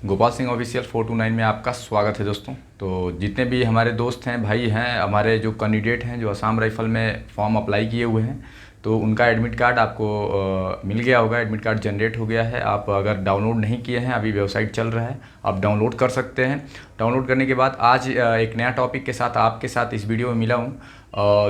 Gopal Singh official 429 में आपका स्वागत है दोस्तों। तो जितने भी हमारे दोस्त हैं, भाई हैं, हमारे जो कैंडिडेट हैं जो असम राइफल में फॉर्म अप्लाई किए हुए हैं, तो उनका एडमिट कार्ड आपको मिल गया होगा। एडमिट कार्ड जनरेट हो गया है। आप अगर डाउनलोड नहीं किए हैं, अभी वेबसाइट चल रहा है, आप डाउनलोड कर सकते हैं। डाउनलोड करने के बाद आज एक नया टॉपिक के साथ आपके साथ इस वीडियो में मिला हूँ।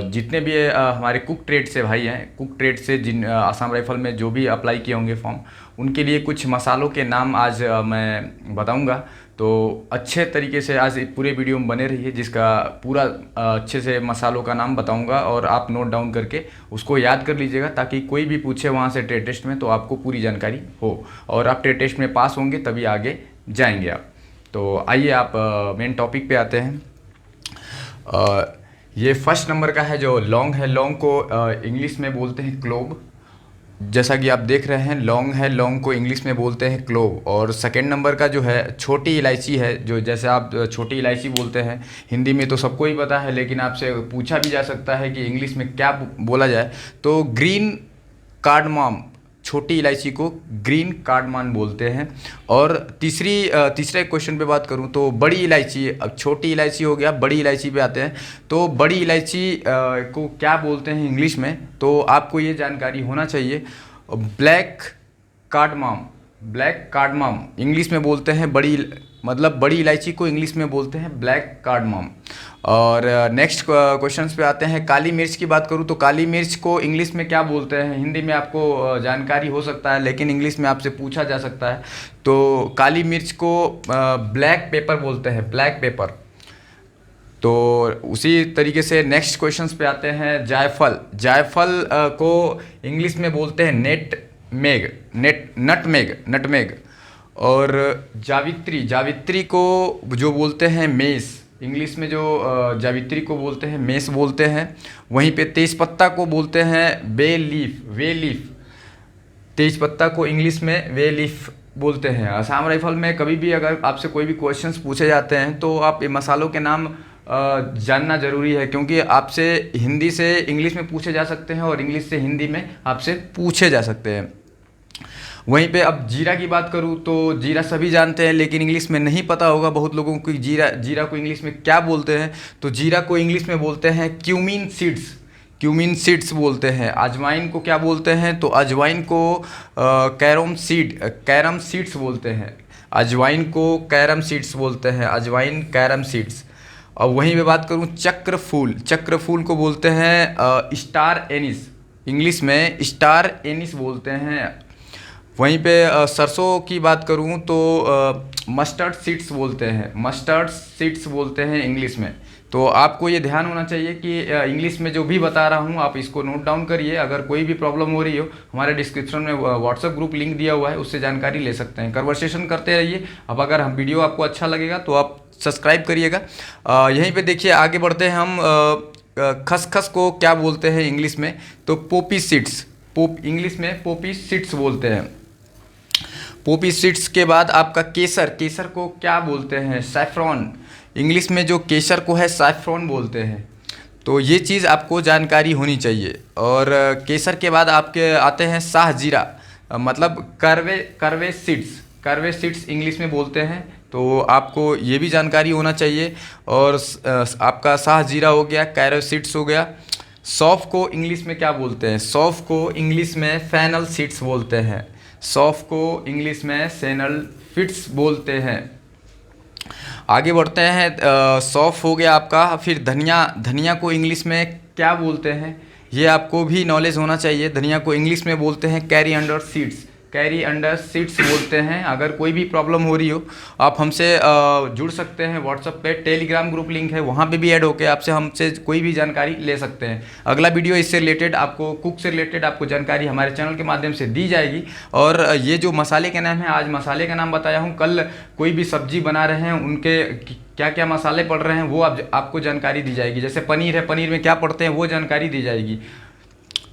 जितने भी हमारे कुक ट्रेड से भाई हैं, कुक ट्रेड से जिन असम राइफल में जो भी अप्लाई किए होंगे फॉर्म, उनके लिए कुछ मसालों के नाम आज मैं बताऊंगा। तो अच्छे तरीके से आज पूरे वीडियो में बने रहिए, जिसका पूरा अच्छे से मसालों का नाम बताऊंगा और आप नोट डाउन करके उसको याद कर लीजिएगा, ताकि कोई भी पूछे वहाँ से ट्रेड टेस्ट में तो आपको पूरी जानकारी हो और आप ट्रेड टेस्ट में पास होंगे तभी आगे जाएंगे आप। तो आइए आप मेन टॉपिक पे आते हैं। ये फर्स्ट नंबर का है जो लौंग है। लौंग को इंग्लिश में बोलते हैं क्लोव। जैसा कि आप देख रहे हैं लौंग है, लौंग को इंग्लिश में बोलते हैं क्लोव। और सेकेंड नंबर का जो है छोटी इलायची है, जो जैसे आप छोटी इलायची बोलते हैं, हिंदी में तो सबको ही पता है, लेकिन आपसे पूछा भी जा सकता है कि इंग्लिश में क्या बोला जाए। तो ग्रीन कार्डमम, छोटी इलायची को ग्रीन कार्डमम बोलते हैं। और तीसरे क्वेश्चन पे बात करूं तो बड़ी इलायची, अब छोटी इलायची हो गया, बड़ी इलायची पे आते हैं। तो बड़ी इलायची को क्या बोलते हैं इंग्लिश में, तो आपको ये जानकारी होना चाहिए। Black cardamom, black cardamom English में बोलते हैं मतलब बड़ी इलायची को इंग्लिश में बोलते हैं ब्लैक कार्डमम। और नेक्स्ट क्वेश्चंस पे आते हैं। काली मिर्च की बात करूँ तो काली मिर्च को इंग्लिश में क्या बोलते हैं, हिंदी में आपको जानकारी हो सकता है, लेकिन इंग्लिश में आपसे पूछा जा सकता है। तो काली मिर्च को ब्लैक पेपर बोलते हैं, ब्लैक पेपर। तो उसी तरीके से नेक्स्ट क्वेश्चंस पे आते हैं। जायफल, जायफल को इंग्लिश में बोलते हैं नटमेग। और जावित्री, जावित्री को जो बोलते हैं मेस, इंग्लिश में जो जावित्री को बोलते हैं मेस बोलते हैं। वहीं पे तेज़पत्ता को बोलते हैं वे लीफ। तेज़पत्ता को इंग्लिश में वे लीफ बोलते हैं। असम राइफल में कभी भी अगर आपसे कोई भी क्वेश्चंस पूछे जाते हैं तो आप ये मसालों के नाम जानना ज़रूरी है, क्योंकि आपसे हिंदी से इंग्लिश में पूछे जा सकते हैं और इंग्लिश से हिंदी में आपसे पूछे जा सकते हैं। वहीं पे अब जीरा की बात करूँ तो जीरा सभी जानते हैं, लेकिन इंग्लिश में नहीं पता होगा बहुत लोगों को जीरा को इंग्लिश में क्या बोलते हैं। तो जीरा को इंग्लिश में बोलते हैं क्यूमीन सीड्स बोलते हैं। अजवाइन को क्या बोलते हैं, तो अजवाइन को कैरम सीड्स बोलते हैं। अजवाइन को कैरम सीड्स बोलते हैं, अजवाइन कैरम सीड्स। और वहीं पे बात करूँ चक्र फूल को बोलते हैं स्टार एनिस, इंग्लिश में स्टार एनिस बोलते हैं। वहीं पे सरसों की बात करूं तो मस्टर्ड सीड्स बोलते हैं इंग्लिश में। तो आपको ये ध्यान होना चाहिए कि इंग्लिश में जो भी बता रहा हूं आप इसको नोट डाउन करिए। अगर कोई भी प्रॉब्लम हो रही हो, हमारे डिस्क्रिप्शन में व्हाट्सएप ग्रुप लिंक दिया हुआ है, उससे जानकारी ले सकते हैं। कन्वर्सेशन करते रहिए। अब अगर हम वीडियो आपको अच्छा लगेगा तो आप सब्सक्राइब करिएगा। यहीं पर देखिए, आगे बढ़ते हैं हम। खसखस को क्या बोलते हैं इंग्लिश में, तो पोपी सीड्स, इंग्लिश में पोपी सीड्स बोलते हैं। पोपी सीड्स के बाद आपका केसर को क्या बोलते हैं, सैफ्रॉन, इंग्लिश में जो केसर को है सैफ्रॉन बोलते हैं। तो ये चीज़ आपको जानकारी होनी चाहिए। और केसर के बाद आपके आते हैं शाहजीरा, मतलब करवे सीड्स इंग्लिश में बोलते हैं। तो आपको ये भी जानकारी होना चाहिए। और आपका शाहजीरा हो गया, कैरवे सीड्स हो गया। सौंफ को इंग्लिश में क्या बोलते हैं, सौंफ को इंग्लिश में फेनल सीड्स बोलते हैं, सौंफ को इंग्लिश में सेनल फिट्स बोलते हैं। आगे बढ़ते हैं। सौंफ हो गया आपका। फिर धनिया को इंग्लिश में क्या बोलते हैं, ये आपको भी नॉलेज होना चाहिए। धनिया को इंग्लिश में बोलते हैं कैरी अंडर सीड्स बोलते हैं। अगर कोई भी प्रॉब्लम हो रही हो, आप हमसे जुड़ सकते हैं। व्हाट्सएप पे टेलीग्राम ग्रुप लिंक है, वहाँ पे भी ऐड होकर आपसे हमसे कोई भी जानकारी ले सकते हैं। अगला वीडियो इससे रिलेटेड, आपको कुक से रिलेटेड आपको जानकारी हमारे चैनल के माध्यम से दी जाएगी। और ये जो मसाले के नाम है, आज मसाले का नाम बताया हूँ, कल कोई भी सब्जी बना रहे हैं उनके क्या क्या मसाले पड़ रहे हैं वो आपको जानकारी दी जाएगी। जैसे पनीर है, पनीर में क्या पड़ते हैं वो जानकारी दी जाएगी।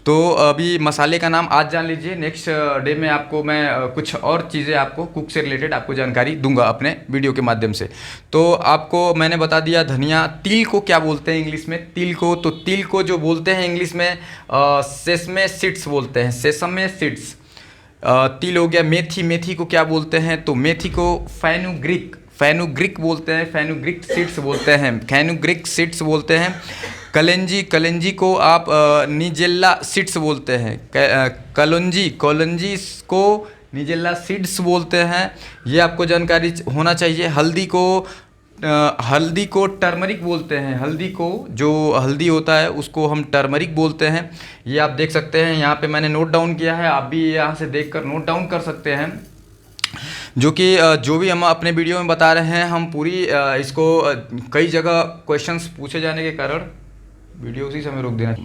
तो अभी मसाले का नाम आज जान लीजिए, नेक्स्ट डे में आपको मैं कुछ और चीज़ें आपको कुक से रिलेटेड आपको जानकारी दूंगा अपने वीडियो के माध्यम से। तो आपको मैंने बता दिया धनिया। तिल को क्या बोलते हैं इंग्लिश में, तिल को जो बोलते हैं इंग्लिश में सेसमे सीड्स बोलते हैं, सेसमे सीड्स। तिल हो गया। मेथी, मेथी को क्या बोलते हैं? तो मेथी को फेनुग्रीक, फेनुग्रीक बोलते हैं, फेनुग्रीक सीड्स बोलते हैं, फेनुग्रीक सीड्स बोलते हैं। कलेंजी, कलेंजी को आप निजेला सीड्स बोलते हैं। कलौंजी, कलौंजी को निजेला सीड्स बोलते हैं। ये आपको जानकारी होना चाहिए। हल्दी को हल्दी को टर्मरिक बोलते हैं। हल्दी को, जो हल्दी होता है उसको हम टर्मरिक बोलते हैं। ये आप देख सकते हैं, यहाँ पे मैंने नोट डाउन किया है, आप भी यहाँ से देखकर नोट डाउन कर सकते हैं। जो कि जो भी हम अपने वीडियो में बता रहे हैं, हम पूरी इसको कई जगह क्वेश्चंस पूछे जाने के कारण वीडियो उसी समय रोक देना।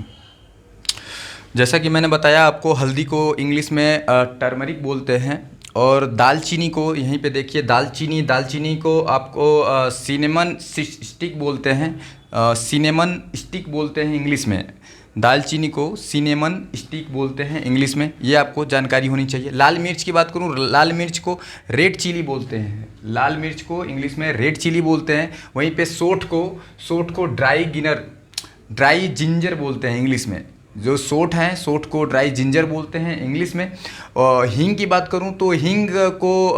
जैसा कि मैंने बताया आपको, हल्दी को इंग्लिश में टर्मरिक बोलते हैं। और दालचीनी को, यहीं पे देखिए, दालचीनी, दालचीनी को आपको सिनेमन स्टिक बोलते हैं। सिनेमन स्टिक बोलते हैं इंग्लिश में। दालचीनी को सिनेमन स्टिक बोलते हैं इंग्लिश में। ये आपको जानकारी होनी चाहिए। लाल मिर्च की बात करूँ, लाल मिर्च को रेड चिली बोलते हैं। लाल मिर्च को इंग्लिश में रेड चिली बोलते हैं। वहीं पे सोंठ को ड्राई जिंजर बोलते हैं इंग्लिश में। जो सोंठ है, सोंठ को ड्राई जिंजर बोलते हैं इंग्लिश में। और हींग की बात करूं तो हींग को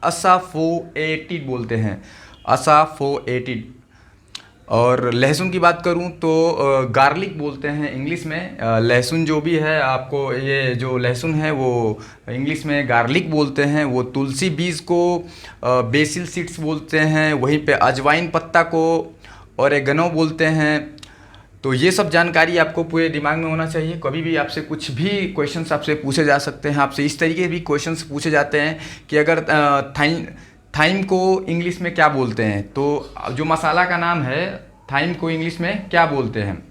असाफोएटिड बोलते हैं, असाफोएटिड। और लहसुन की बात करूं तो गार्लिक बोलते हैं इंग्लिश में। लहसुन जो भी है, आपको ये जो लहसुन है वो इंग्लिश में गार्लिक बोलते हैं। वो तुलसी बीज को बेसिल सीड्स बोलते हैं। वहीं पे अजवाइन पत्ता को ओरेगनो बोलते हैं। तो ये सब जानकारी आपको पूरे दिमाग में होना चाहिए। कभी भी आपसे कुछ भी क्वेश्चंस आपसे पूछे जा सकते हैं। आपसे इस तरीके भी क्वेश्चंस पूछे जाते हैं कि अगर थाइम को इंग्लिश में क्या बोलते हैं, तो जो मसाला का नाम है थाइम को इंग्लिश में क्या बोलते हैं।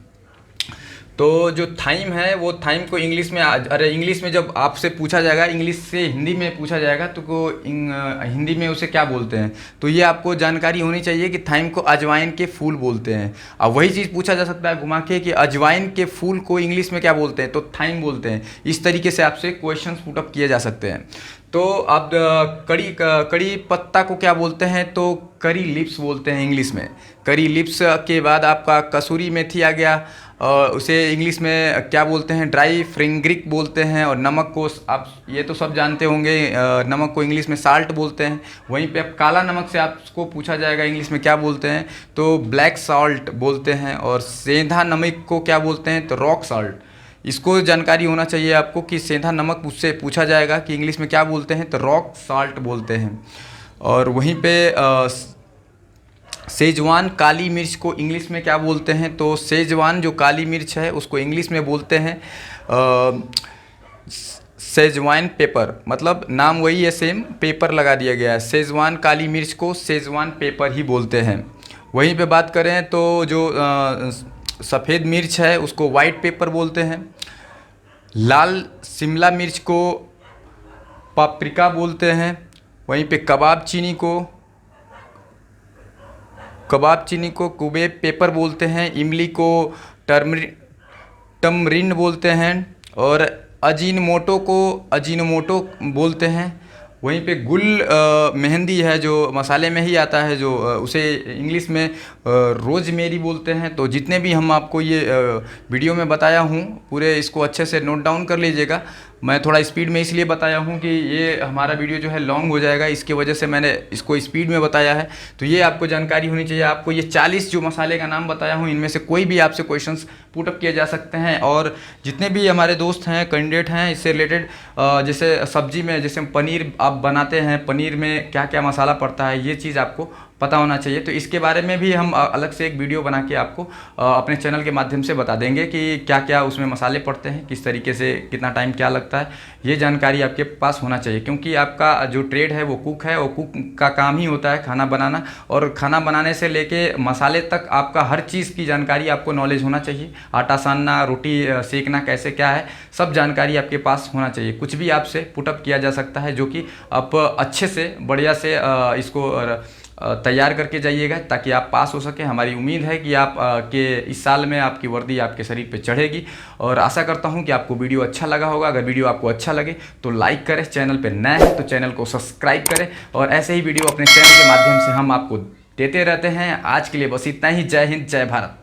तो जो थाइम है वो थाइम को इंग्लिश में, अरे इंग्लिश में जब आपसे पूछा जाएगा, इंग्लिश से हिंदी में पूछा जाएगा तो हिंदी में उसे क्या बोलते हैं, तो ये आपको जानकारी होनी चाहिए कि थाइम को अजवाइन के फूल बोलते हैं। अब वही चीज़ पूछा जा सकता है घुमा के कि अजवाइन के फूल को इंग्लिश में क्या बोलते हैं, तो थाइम बोलते हैं। इस तरीके से आपसे क्वेश्चन पुटअप किए जा सकते हैं। तो अब कड़ी पत्ता को क्या बोलते हैं, तो करी लिप्स बोलते हैं इंग्लिश में। करी लिप्स के बाद आपका कसूरी मेथी आ गया, उसे इंग्लिश में क्या बोलते हैं, ड्राई फ्रिंग्रिक बोलते हैं। और नमक को आप ये तो सब जानते होंगे, नमक को इंग्लिश में साल्ट बोलते हैं। वहीं पे अब काला नमक से आपको पूछा जाएगा इंग्लिश में क्या बोलते हैं, तो ब्लैक सॉल्ट बोलते हैं। और सेंधा नमक को क्या बोलते हैं, तो रॉक सॉल्ट। इसको जानकारी होना चाहिए आपको कि सेंधा नमक उससे पूछा जाएगा कि इंग्लिश में क्या बोलते हैं, तो रॉक सॉल्ट बोलते हैं। और वहीं पे सेजवान काली मिर्च को इंग्लिश में क्या बोलते हैं, तो सेजवान जो काली मिर्च है उसको इंग्लिश में बोलते हैं सेजवान पेपर। मतलब नाम वही है, सेम पेपर लगा दिया गया है। सेजवान काली मिर्च को सेजवान पेपर ही बोलते हैं। वहीं पे बात करें तो जो सफ़ेद मिर्च है उसको वाइट पेपर बोलते हैं। लाल शिमला मिर्च को पाप्रिका बोलते हैं। वहीं पे कबाब चीनी को कुबे पेपर बोलते हैं। इमली को टमरिंड बोलते हैं। और अजीनोमोटो को अजीनोमोटो बोलते हैं। वहीं पे गुल मेहंदी है जो मसाले में ही आता है, जो उसे इंग्लिश में रोज़मेरी बोलते हैं। तो जितने भी हम आपको ये वीडियो में बताया हूँ, पूरे इसको अच्छे से नोट डाउन कर लीजिएगा। मैं थोड़ा स्पीड में इसलिए बताया हूँ कि ये हमारा वीडियो जो है लॉन्ग हो जाएगा, इसके वजह से मैंने इसको स्पीड में बताया है। तो ये आपको जानकारी होनी चाहिए। आपको ये 40 जो मसाले का नाम बताया हूँ, इनमें से कोई भी आपसे क्वेश्चंस पुटअप किए जा सकते हैं। और जितने भी हमारे दोस्त हैं, कैंडिडेट हैं, इससे रिलेटेड जैसे सब्जी में, जैसे पनीर आप बनाते हैं, पनीर में क्या क्या मसाला पड़ता है, ये चीज़ आपको पता होना चाहिए। तो इसके बारे में भी हम अलग से एक वीडियो बना के आपको अपने चैनल के माध्यम से बता देंगे कि क्या क्या उसमें मसाले पड़ते हैं, किस तरीके से, कितना टाइम क्या लगता है। ये जानकारी आपके पास होना चाहिए, क्योंकि आपका जो ट्रेड है वो कुक है, और कुक का काम ही होता है खाना बनाना। और खाना बनाने से लेके मसाले तक आपका हर चीज़ की जानकारी आपको नॉलेज होना चाहिए। आटा सानना, रोटी सेकना कैसे क्या है, सब जानकारी आपके पास होना चाहिए। कुछ भी आपसे पुटअप किया जा सकता है, जो कि आप अच्छे से बढ़िया से इसको तैयार करके जाइएगा ताकि आप पास हो सके। हमारी उम्मीद है कि आप के इस साल में आपकी वर्दी आपके शरीर पे चढ़ेगी। और आशा करता हूं कि आपको वीडियो अच्छा लगा होगा। अगर वीडियो आपको अच्छा लगे तो लाइक करें, चैनल पे नए हैं तो चैनल को सब्सक्राइब करें। और ऐसे ही वीडियो अपने चैनल के माध्यम से हम आपको देते रहते हैं। आज के लिए बस इतना ही। जय हिंद, जय भारत।